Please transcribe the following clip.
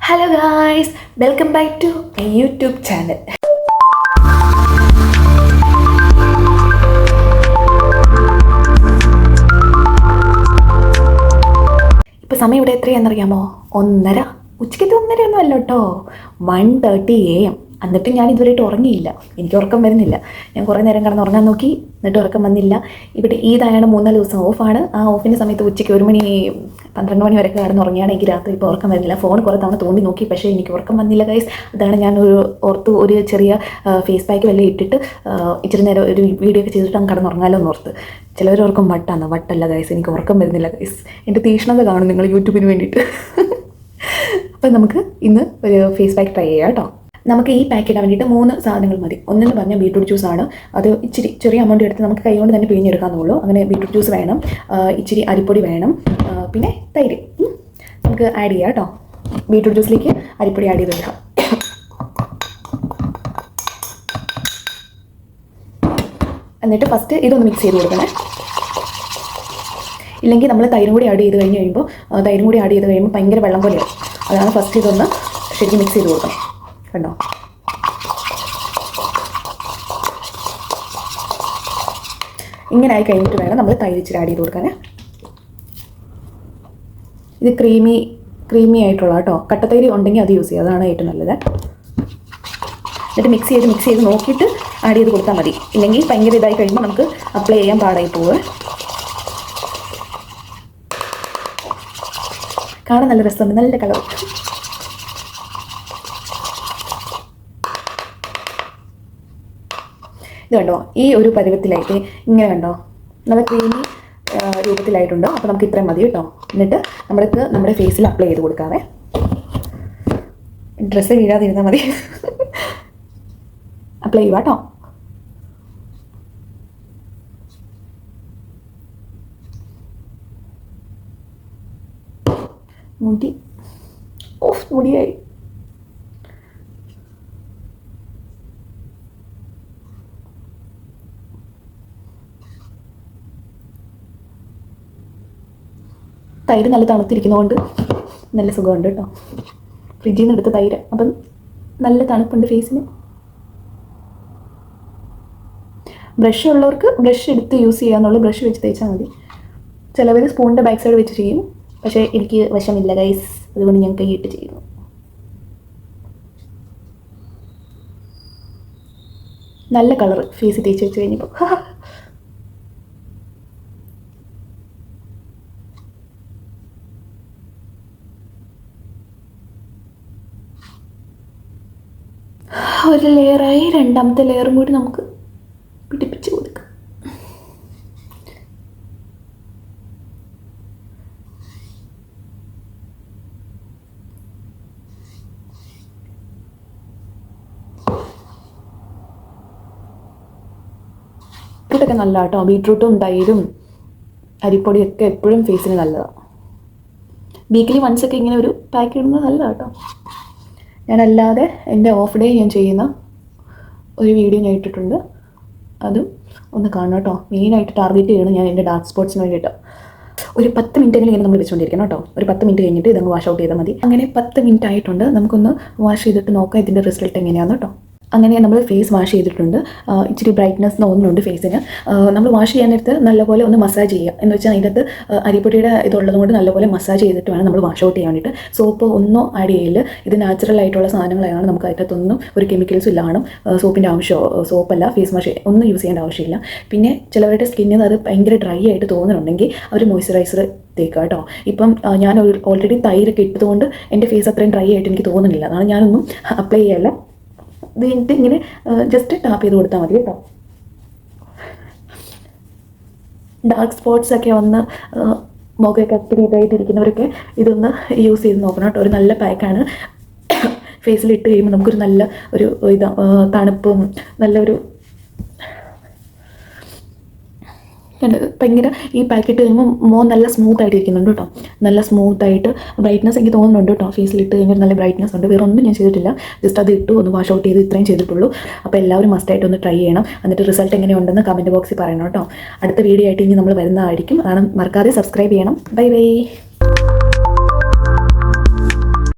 Hello guys, welcome back to my YouTube channel. ഇപ്പോൾ സമയം ഇവിടെ എത്രയാണെന്നറിയാമോ? 1:30. ഉച്ചയ്ക്കത്തെ 1:30 ഒന്നും അല്ല കേട്ടോ, 1:30 AM. എന്നിട്ട് ഞാൻ ഇതുവരെയായിട്ട് ഉറങ്ങിയില്ല. എനിക്ക് ഉറക്കം വരുന്നില്ല. ഞാൻ കുറേ നേരം കിടന്ന് ഉറങ്ങാൻ നോക്കി, എന്നിട്ട് ഉറക്കം വന്നില്ല. ഇവിടെ ഈദായാണ് 3-4 ദിവസം ഓഫാണ്. ആ ഓഫിൻ്റെ സമയത്ത് ഉച്ചയ്ക്ക് 1 മണി 12 മണി വരെ കിടന്ന് ഉറങ്ങിയാണ്. എനിക്ക് രാത്രി ഇപ്പോൾ ഉറക്കം വരുന്നില്ല. ഫോൺ കുറേ തവണ തോണ്ടി നോക്കി, പക്ഷേ എനിക്ക് ഉറക്കം വന്നില്ല ഗൈസ്. അതാണ് ഞാൻ ഒരു ചെറിയ ഫേസ് പാക്ക് വല്ല ഇട്ടിട്ട് ഇച്ചിരി നേരം ഒരു വീഡിയോ ഒക്കെ ചെയ്തിട്ട് അങ്ങ് കിടന്നുറങ്ങാലോ എന്ന് ഓർത്ത്. ചിലവർ ഉറക്കം വട്ടല്ല ഗൈസ്, എനിക്ക് ഉറക്കം വരുന്നില്ല ഗൈസ്. എൻ്റെ തീഷ്ണത കാണും നിങ്ങൾ യൂട്യൂബിന് വേണ്ടിയിട്ട്. അപ്പം നമുക്ക് ഇന്ന് ഒരു ഫേസ് പാക്ക് ട്രൈ ചെയ്യാം കേട്ടോ. നമുക്ക് ഈ പാക്ക് ഇടാൻ വേണ്ടിയിട്ട് 3 സാധനങ്ങൾ മതി. ഒന്നെന്ന് പറഞ്ഞാൽ ബീട്രൂട്ട് ജ്യൂസാണ്. അത് ഇച്ചിരി ചെറിയ എമൗണ്ട് എടുത്ത് നമുക്ക് കൈകൊണ്ട് തന്നെ പിഴിഞ്ഞെടുക്കാമെന്നുള്ളൂ. അങ്ങനെ ബീട്രൂട്ട് ജ്യൂസ് വേണം, ഇച്ചിരി അരിപ്പൊടി വേണം, പിന്നെ തൈര് നമുക്ക് ആഡ് ചെയ്യാം കേട്ടോ. ബീട്രൂട്ട് ജ്യൂസിലേക്ക് അരിപ്പൊടി ആഡ് ചെയ്ത് കൊടുക്കാം. എന്നിട്ട് ഫസ്റ്റ് ഇതൊന്ന് മിക്സ് ചെയ്ത് കൊടുക്കണേ. ഇല്ലെങ്കിൽ നമ്മൾ തൈരും കൂടി ആഡ് ചെയ്ത് കഴിയുമ്പോൾ ഭയങ്കര വെള്ളം പോലെയാവും. അതാണ് ഫസ്റ്റ് ഇതൊന്ന് ശരിക്കും മിക്സ് ചെയ്ത് കൊടുക്കണം. കണ്ടോ, ഇങ്ങനെ ആയി കഴിഞ്ഞിട്ട് വേണം നമ്മൾ തൈര് ഇച്ചിരി ആഡ് ചെയ്ത് കൊടുക്കാൻ. ഇത് ക്രീമി ആയിട്ടുള്ള കേട്ടോ. കട്ടത്തൈര് ഉണ്ടെങ്കിൽ അത് യൂസ് ചെയ്യുക, അതാണ് ഏറ്റവും നല്ലത്. എന്നിട്ട് മിക്സ് ചെയ്ത് നോക്കിയിട്ട് ആഡ് ചെയ്ത് കൊടുത്താൽ മതി. ഇല്ലെങ്കിൽ ഭയങ്കര ഇതായി കഴിയുമ്പോൾ നമുക്ക് അപ്ലൈ ചെയ്യാൻ പാടായി പോവുക. കാണാൻ നല്ല രസമുണ്ട്, നല്ല കളർ. ഇത് കണ്ടോ, ഈ ഒരു പരുവത്തിലായിട്ട് ഇങ്ങനെ കണ്ടോ, നല്ല ക്രീമി രൂപത്തിലായിട്ടുണ്ട്. അപ്പോൾ നമുക്ക് ഇത്രയും മതി കേട്ടോ. എന്നിട്ട് നമ്മുടെ ഫേസിൽ അപ്ലൈ ചെയ്ത് കൊടുക്കാവേ. ഡ്രസ്സ് വീഴാതിരുന്നാൽ മതി. അപ്ലൈ ചെയ്യുക കേട്ടോ. മുടിയായി. തൈര് നല്ല തണുത്തിരിക്കുന്നതുകൊണ്ട് നല്ല സുഖമുണ്ട് കേട്ടോ. ഫ്രിഡ്ജിൽ നിന്ന് എടുത്ത തൈര്, അപ്പം നല്ല തണുപ്പുണ്ട് ഫേസിന്. ബ്രഷ് ഉള്ളവർക്ക് ബ്രഷ് എടുത്ത് യൂസ് ചെയ്യാന്നുള്ളൂ, ബ്രഷ് വെച്ച് തേച്ചാൽ മതി. ചിലവർ സ്പൂണിൻ്റെ ബാക്ക് സൈഡ് വെച്ച് ചെയ്യും, പക്ഷേ എനിക്ക് വശമില്ല ഗൈസ്, അതുകൊണ്ട് ഞാൻ കൈയിട്ട് ചെയ്യുന്നു. നല്ല കളർ ഫേസ് തേച്ച് വെച്ച് കഴിഞ്ഞപ്പോൾ. ഒരു ലെയറായി, രണ്ടാമത്തെ ലെയറും കൂടി നമുക്ക് പിടിപ്പിച്ച് കൊടുക്കാം. ബീട്രൂട്ടൊക്കെ നല്ല കേട്ടോ. ബീട്രൂട്ടും തൈരും അരിപ്പൊടിയൊക്കെ എപ്പോഴും ഫേസിന് നല്ലതാണ്. വീക്കിലി വൺസൊക്കെ ഇങ്ങനെ ഒരു പാക്ക് ഇടുന്നത് നല്ലതാണ് കേട്ടോ. ഞാനല്ലാതെ എൻ്റെ ഓഫ് ഡേ ഞാൻ ചെയ്യുന്ന ഒരു വീഡിയോ ഞാൻ ഇട്ടിട്ടുണ്ട്, അതും ഒന്ന് കാണണം കേട്ടോ. മെയിനായിട്ട് ടാർഗറ്റ് ചെയ്യണം ഞാൻ എൻ്റെ ഡാർക്ക് സ്പോട്ട്സിന് വേണ്ടിയിട്ട്. ഒരു 10 മിനിറ്റെങ്കിലും ഇങ്ങനെ നമ്മൾ വെച്ചുകൊണ്ടിരിക്കണം കേട്ടോ. ഒരു 10 മിനിറ്റ് കഴിഞ്ഞിട്ട് ഇതങ്ങ് വാഷ് ഔട്ട് ചെയ്താൽ മതി. അങ്ങനെ 10 മിനിറ്റ് ആയിട്ടുണ്ട്. നമുക്കൊന്ന് വാഷ് ചെയ്തിട്ട് നോക്കാം ഇതിൻ്റെ റിസൾട്ട് എങ്ങനെയാണെന്ന് കേട്ടോ. അങ്ങനെ നമ്മൾ ഫേസ് വാഷ് ചെയ്തിട്ടുണ്ട്. ഇച്ചിരി ബ്രൈറ്റ്നസ് തോന്നുന്നുണ്ട് ഫേസിന്. നമ്മൾ വാഷ് ചെയ്യാൻ നേരത്ത് നല്ലപോലെ ഒന്ന് മസാജ് ചെയ്യുക. എന്ന് വെച്ചാൽ അതിൻ്റെ അകത്ത് അരിപ്പൊടിയുടെ ഇതുള്ളത് കൊണ്ട് നല്ലപോലെ മസാജ് ചെയ്തിട്ട് വേണം നമ്മൾ വാഷ് ഔട്ട് ചെയ്യാൻ വേണ്ടിയിട്ട്. സോപ്പ് ഒന്നും ആഡ് ചെയ്യില്ല. ഇത് നാച്ചുറൽ ആയിട്ടുള്ള സാധനങ്ങളാണ്. നമുക്ക് അതിനകത്തൊന്നും ഒരു കെമിക്കൽസും ഇല്ലാണ്. സോപ്പിൻ്റെ ആവശ്യമോ സോപ്പല്ല ഫേസ് വാഷ് ഒന്നും യൂസ് ചെയ്യേണ്ട ആവശ്യമില്ല. പിന്നെ ചിലവരുടെ സ്കിന്നിന് അത് ഭയങ്കര ഡ്രൈ ആയിട്ട് തോന്നുന്നുണ്ടെങ്കിൽ അവർ മോയ്സ്ചറൈസർ തേക്കുക കേട്ടോ. ഇപ്പം ഞാൻ ഓൾറെഡി തൈരൊക്കെ ഇട്ടതുകൊണ്ട് എൻ്റെ ഫേസ് അത്രയും ഡ്രൈ ആയിട്ട് എനിക്ക് തോന്നുന്നില്ല. അതാണ് ഞാനൊന്നും അപ്ലൈ ചെയ്യല്ല. ഇത് കഴിഞ്ഞിട്ട് ഇങ്ങനെ ജസ്റ്റ് ടാപ്പ് ചെയ്ത് കൊടുത്താൽ മതി കേട്ടോ. ഡാർക്ക് സ്പോട്ട്സ് ഒക്കെ വന്ന് മുഖമൊക്കെ ഒത്തിരി ഇതായിട്ടിരിക്കുന്നവരൊക്കെ ഇതൊന്ന് യൂസ് ചെയ്ത് നോക്കണം കേട്ടോ. ഒരു നല്ല പാക്കാണ്. ഫേസിലിട്ട് കഴിയുമ്പോൾ നമുക്കൊരു നല്ല ഒരു തണുപ്പും നല്ലൊരു ഭയങ്കര ഈ പാക്കറ്റ് കഴിയുമ്പോൾ നല്ല സ്മൂത്ത് ആയിട്ട് ഇരിക്കുന്നുണ്ട് കേട്ടോ. നല്ല സ്മൂത്തായിട്ട് ബ്രൈറ്റ്നസ് എനിക്ക് തോന്നുന്നുണ്ട് കേട്ടോ. ഫേസിലിട്ട് കഴിഞ്ഞാൽ നല്ല ബ്രൈറ്റ്നസ് ഉണ്ട്. വേറെ ഒന്നും ഞാൻ ചെയ്തിട്ടില്ല, ജസ്റ്റ് അത് ഇട്ടു ഒന്ന് വാഷ് ഔട്ട് ചെയ്ത് ഇത്രയും ചെയ്തിട്ടുള്ളൂ. അപ്പോൾ എല്ലാവരും മസ്റ്റായിട്ട് ഒന്ന് ട്രൈ ചെയ്യണം. എന്നിട്ട് റിസൾട്ട് എങ്ങനെയുണ്ടെന്ന് കമൻറ്റ് ബോക്സിൽ പറയണം കേട്ടോ. അടുത്ത വീഡിയോ ആയിട്ട് ഇനി നമ്മൾ വരുന്നതായിരിക്കും. അതാണ്, മറക്കാതെ സബ്സ്ക്രൈബ് ചെയ്യണം. Bye bye.